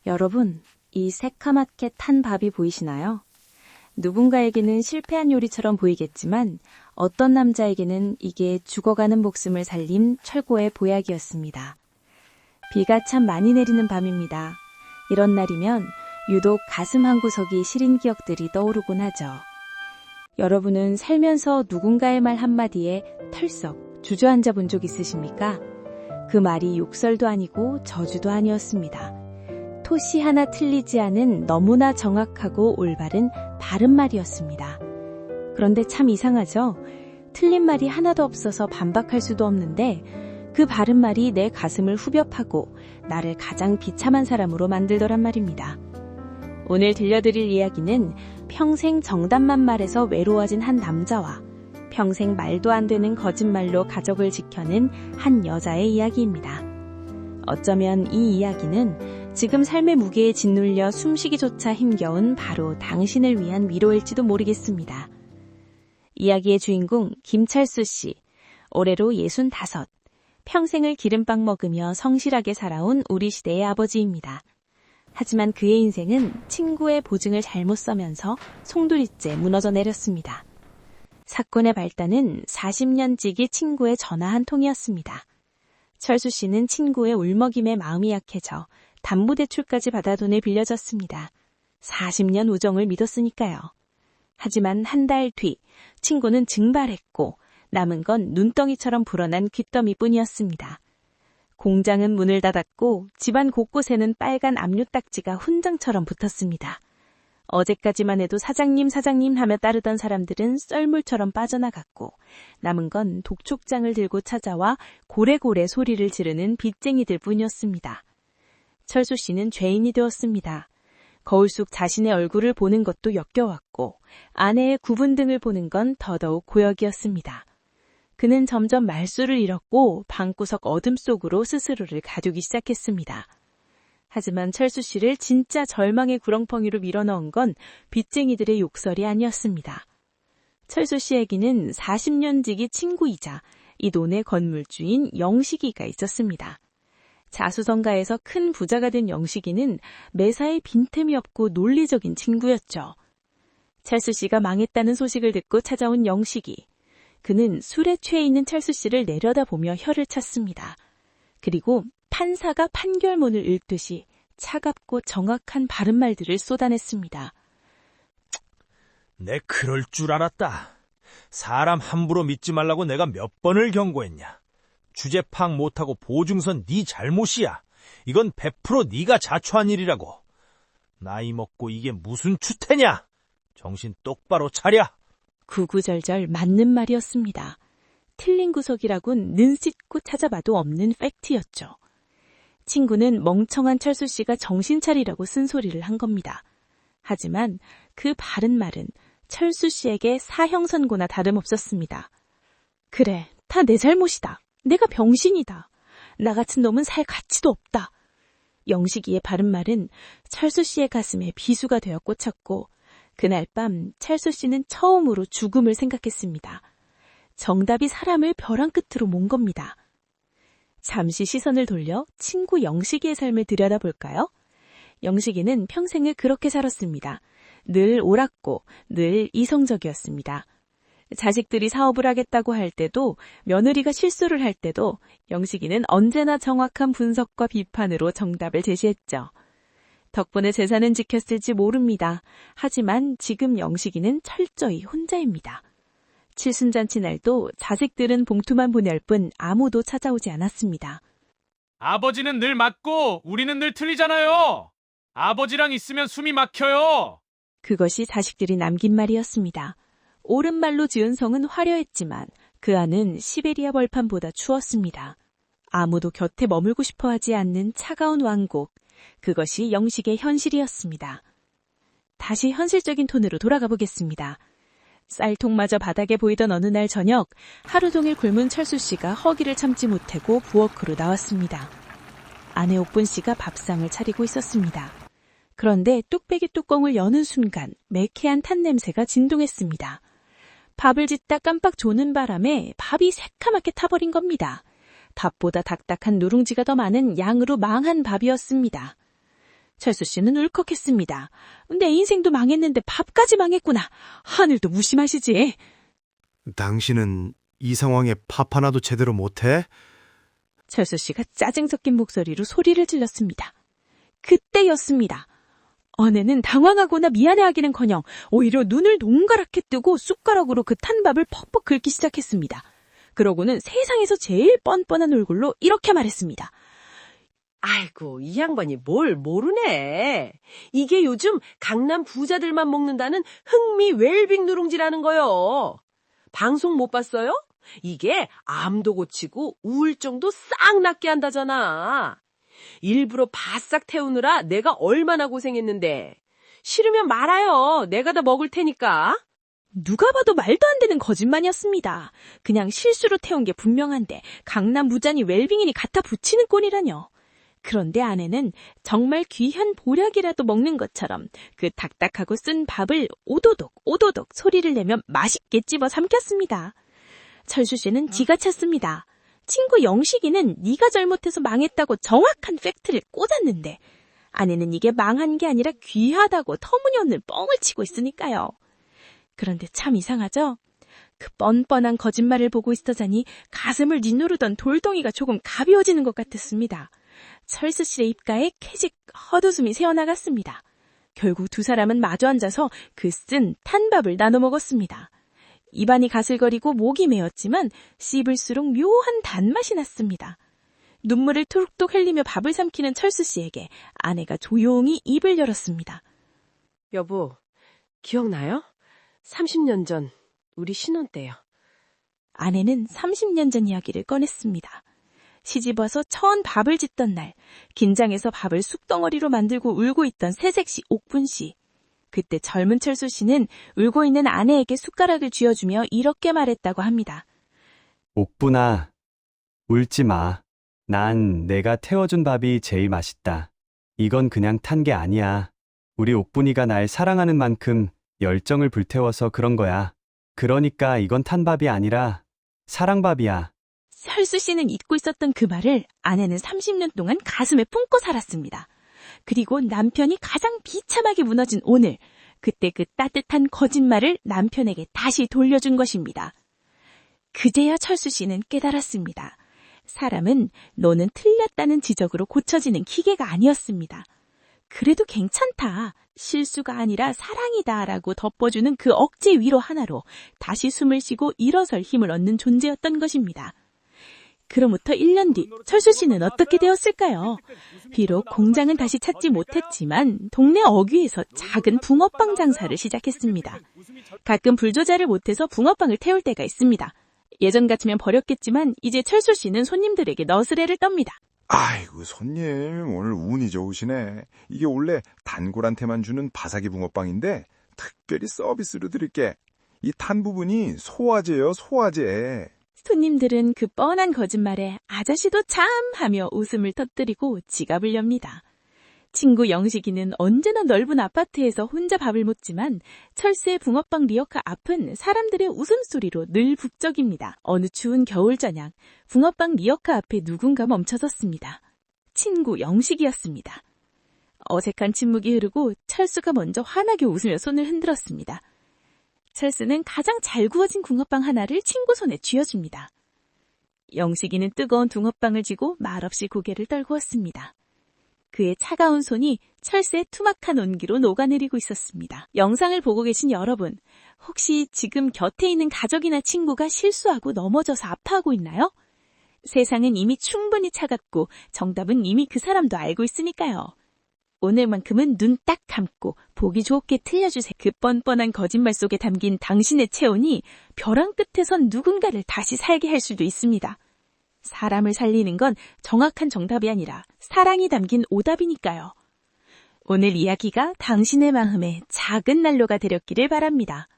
여러분, 이 새카맣게 탄 밥이 보이시나요? 누군가에게는 실패한 요리처럼 보이겠지만 어떤 남자에게는 이게 죽어가는 목숨을 살린 철고의 보약이었습니다. 비가 참 많이 내리는 밤입니다. 이런 날이면 유독 가슴 한구석이 시린 기억들이 떠오르곤 하죠. 여러분은 살면서 누군가의 말 한마디에 털썩 주저앉아 본 적 있으십니까? 그 말이 욕설도 아니고 저주도 아니었습니다. 토시 하나 틀리지 않은 너무나 정확하고 올바른 바른 말이었습니다. 그런데 참 이상하죠? 틀린 말이 하나도 없어서 반박할 수도 없는데 그 바른 말이 내 가슴을 후벼 파고 나를 가장 비참한 사람으로 만들더란 말입니다. 오늘 들려드릴 이야기는 평생 정답만 말해서 외로워진 한 남자와 평생 말도 안 되는 거짓말로 가족을 지켜낸 한 여자의 이야기입니다. 어쩌면 이 이야기는 지금 삶의 무게에 짓눌려 숨쉬기조차 힘겨운 바로 당신을 위한 위로일지도 모르겠습니다. 이야기의 주인공 김철수 씨, 올해로 65, 평생을 기름빵 먹으며 성실하게 살아온 우리 시대의 아버지입니다. 하지만 그의 인생은 친구의 보증을 잘못 써면서 송두리째 무너져 내렸습니다. 사건의 발단은 40년 지기 친구의 전화 한 통이었습니다. 철수 씨는 친구의 울먹임에 마음이 약해져 담보대출까지 받아 돈을 빌려줬습니다. 40년 우정을 믿었으니까요. 하지만 한 달 뒤 친구는 증발했고 남은 건 눈덩이처럼 불어난 귓더미뿐이었습니다. 공장은 문을 닫았고 집안 곳곳에는 빨간 압류딱지가 훈장처럼 붙었습니다. 어제까지만 해도 사장님 하며 따르던 사람들은 썰물처럼 빠져나갔고 남은 건 독촉장을 들고 찾아와 고래고래 소리를 지르는 빚쟁이들 뿐이었습니다. 철수 씨는 죄인이 되었습니다. 거울 속 자신의 얼굴을 보는 것도 역겨웠고 아내의 구분 등을 보는 건 더더욱 고역이었습니다. 그는 점점 말수를 잃었고 방구석 어둠 속으로 스스로를 가두기 시작했습니다. 하지만 철수 씨를 진짜 절망의 구렁텅이로 밀어넣은 건 빚쟁이들의 욕설이 아니었습니다. 철수 씨에게는 40년 지기 친구이자 이 돈의 건물주인 영식이가 있었습니다. 자수성가에서 큰 부자가 된 영식이는 매사에 빈틈이 없고 논리적인 친구였죠. 철수 씨가 망했다는 소식을 듣고 찾아온 영식이. 그는 술에 취해 있는 철수 씨를 내려다보며 혀를 찼습니다. 그리고 판사가 판결문을 읽듯이 차갑고 정확한 바른 말들을 쏟아냈습니다. 내 그럴 줄 알았다. 사람 함부로 믿지 말라고 내가 몇 번을 경고했냐. 주제 파악 못하고 보증선 네 잘못이야. 이건 100% 네가 자초한 일이라고. 나이 먹고 이게 무슨 추태냐. 정신 똑바로 차려. 구구절절 맞는 말이었습니다. 틀린 구석이라곤 눈 씻고 찾아봐도 없는 팩트였죠. 친구는 멍청한 철수 씨가 정신 차리라고 쓴소리를 한 겁니다. 하지만 그 바른 말은 철수 씨에게 사형 선고나 다름없었습니다. 그래, 다 내 잘못이다. 내가 병신이다. 나 같은 놈은 살 가치도 없다. 영식이의 바른 말은 철수 씨의 가슴에 비수가 되어 꽂혔고 그날 밤 철수 씨는 처음으로 죽음을 생각했습니다. 정답이 사람을 벼랑 끝으로 몬 겁니다. 잠시 시선을 돌려 친구 영식이의 삶을 들여다볼까요? 영식이는 평생을 그렇게 살았습니다. 늘 옳았고 늘 이성적이었습니다. 자식들이 사업을 하겠다고 할 때도 며느리가 실수를 할 때도 영식이는 언제나 정확한 분석과 비판으로 정답을 제시했죠. 덕분에 재산은 지켰을지 모릅니다. 하지만 지금 영식이는 철저히 혼자입니다. 칠순잔치 날도 자식들은 봉투만 보낼 뿐 아무도 찾아오지 않았습니다. 아버지는 늘 맞고 우리는 늘 틀리잖아요. 아버지랑 있으면 숨이 막혀요. 그것이 자식들이 남긴 말이었습니다. 옳은 말로 지은 성은 화려했지만 그 안은 시베리아 벌판보다 추웠습니다. 아무도 곁에 머물고 싶어하지 않는 차가운 왕국, 그것이 영식의 현실이었습니다. 다시 현실적인 톤으로 돌아가 보겠습니다. 쌀통마저 바닥에 보이던 어느 날 저녁, 하루 종일 굶은 철수 씨가 허기를 참지 못하고 부엌으로 나왔습니다. 아내 옥분 씨가 밥상을 차리고 있었습니다. 그런데 뚝배기 뚜껑을 여는 순간 매캐한 탄 냄새가 진동했습니다. 밥을 짓다 깜빡 조는 바람에 밥이 새카맣게 타버린 겁니다. 밥보다 딱딱한 누룽지가 더 많은 양으로 망한 밥이었습니다. 철수 씨는 울컥했습니다. 내 인생도 망했는데 밥까지 망했구나. 하늘도 무심하시지. 당신은 이 상황에 밥 하나도 제대로 못해? 철수 씨가 짜증 섞인 목소리로 소리를 질렀습니다. 그때였습니다. 아내는 당황하거나 미안해하기는커녕 오히려 눈을 동그랗게 뜨고 숟가락으로 그 탄 밥을 퍽퍽 긁기 시작했습니다. 그러고는 세상에서 제일 뻔뻔한 얼굴로 이렇게 말했습니다. 아이고, 이 양반이 뭘 모르네. 이게 요즘 강남 부자들만 먹는다는 흥미 웰빙 누룽지라는 거요. 방송 못 봤어요? 이게 암도 고치고 우울증도 싹 낫게 한다잖아. 일부러 바싹 태우느라 내가 얼마나 고생했는데. 싫으면 말아요. 내가 다 먹을 테니까. 누가 봐도 말도 안 되는 거짓말이었습니다. 그냥 실수로 태운 게 분명한데 강남 부자니 웰빙이니 갖다 붙이는 꼴이라뇨. 그런데 아내는 정말 귀한 보약이라도 먹는 것처럼 그 딱딱하고 쓴 밥을 오도독 오도독 소리를 내며 맛있게 찝어 삼켰습니다. 철수 씨는 지가 찼습니다. 친구 영식이는 네가 잘못해서 망했다고 정확한 팩트를 꽂았는데 아내는 이게 망한 게 아니라 귀하다고 터무니없는 뻥을 치고 있으니까요. 그런데 참 이상하죠? 그 뻔뻔한 거짓말을 보고 있어자니 가슴을 짓누르던 돌덩이가 조금 가벼워지는 것 같았습니다. 철수 씨의 입가에 캐직 헛웃음이 새어나갔습니다. 결국 두 사람은 마주 앉아서 그 쓴 탄밥을 나눠 먹었습니다. 입안이 가슬거리고 목이 메었지만 씹을수록 묘한 단맛이 났습니다. 눈물을 툭툭 흘리며 밥을 삼키는 철수 씨에게 아내가 조용히 입을 열었습니다. 여보, 기억나요? 30년 전 우리 신혼 때요. 아내는 30년 전 이야기를 꺼냈습니다. 시집와서 처음 밥을 짓던 날, 긴장해서 밥을 쑥덩어리로 만들고 울고 있던 새색시 옥분 씨. 그때 젊은 철수 씨는 울고 있는 아내에게 숟가락을 쥐어주며 이렇게 말했다고 합니다. 옥분아, 울지 마. 난 내가 태워준 밥이 제일 맛있다. 이건 그냥 탄 게 아니야. 우리 옥분이가 날 사랑하는 만큼 열정을 불태워서 그런 거야. 그러니까 이건 탄 밥이 아니라 사랑밥이야. 철수 씨는 잊고 있었던 그 말을 아내는 30년 동안 가슴에 품고 살았습니다. 그리고 남편이 가장 비참하게 무너진 오늘, 그때 그 따뜻한 거짓말을 남편에게 다시 돌려준 것입니다. 그제야 철수 씨는 깨달았습니다. 사람은 너는 틀렸다는 지적으로 고쳐지는 기계가 아니었습니다. 그래도 괜찮다, 실수가 아니라 사랑이다 라고 덮어주는 그 억제 위로 하나로 다시 숨을 쉬고 일어설 힘을 얻는 존재였던 것입니다. 그로부터 1년 뒤 철수 씨는 어떻게 되었을까요? 비록 공장은 다시 찾지 못했지만 동네 어귀에서 작은 붕어빵 장사를 시작했습니다. 가끔 불조자를 못해서 붕어빵을 태울 때가 있습니다. 예전 같으면 버렸겠지만 이제 철수 씨는 손님들에게 너스레를 떱니다. 아이고, 손님, 오늘 운이 좋으시네. 이게 원래 단골한테만 주는 바삭이 붕어빵인데 특별히 서비스로 드릴게. 이 탄 부분이 소화제예요, 소화제. 손님들은 그 뻔한 거짓말에 아저씨도 참 하며 웃음을 터뜨리고 지갑을 엽니다. 친구 영식이는 언제나 넓은 아파트에서 혼자 밥을 먹지만 철수의 붕어빵 리어카 앞은 사람들의 웃음소리로 늘 북적입니다. 어느 추운 겨울 저녁, 붕어빵 리어카 앞에 누군가 멈춰섰습니다. 친구 영식이었습니다. 어색한 침묵이 흐르고 철수가 먼저 환하게 웃으며 손을 흔들었습니다. 철수는 가장 잘 구워진 붕어빵 하나를 친구 손에 쥐어줍니다. 영식이는 뜨거운 붕어빵을 쥐고 말없이 고개를 떨구었습니다. 그의 차가운 손이 철수의 투막한 온기로 녹아내리고 있었습니다. 영상을 보고 계신 여러분, 혹시 지금 곁에 있는 가족이나 친구가 실수하고 넘어져서 아파하고 있나요? 세상은 이미 충분히 차갑고 정답은 이미 그 사람도 알고 있으니까요. 오늘만큼은 눈 딱 감고 보기 좋게 틀려주세요. 그 뻔뻔한 거짓말 속에 담긴 당신의 체온이 벼랑 끝에선 누군가를 다시 살게 할 수도 있습니다. 사람을 살리는 건 정확한 정답이 아니라 사랑이 담긴 오답이니까요. 오늘 이야기가 당신의 마음에 작은 난로가 되렸기를 바랍니다.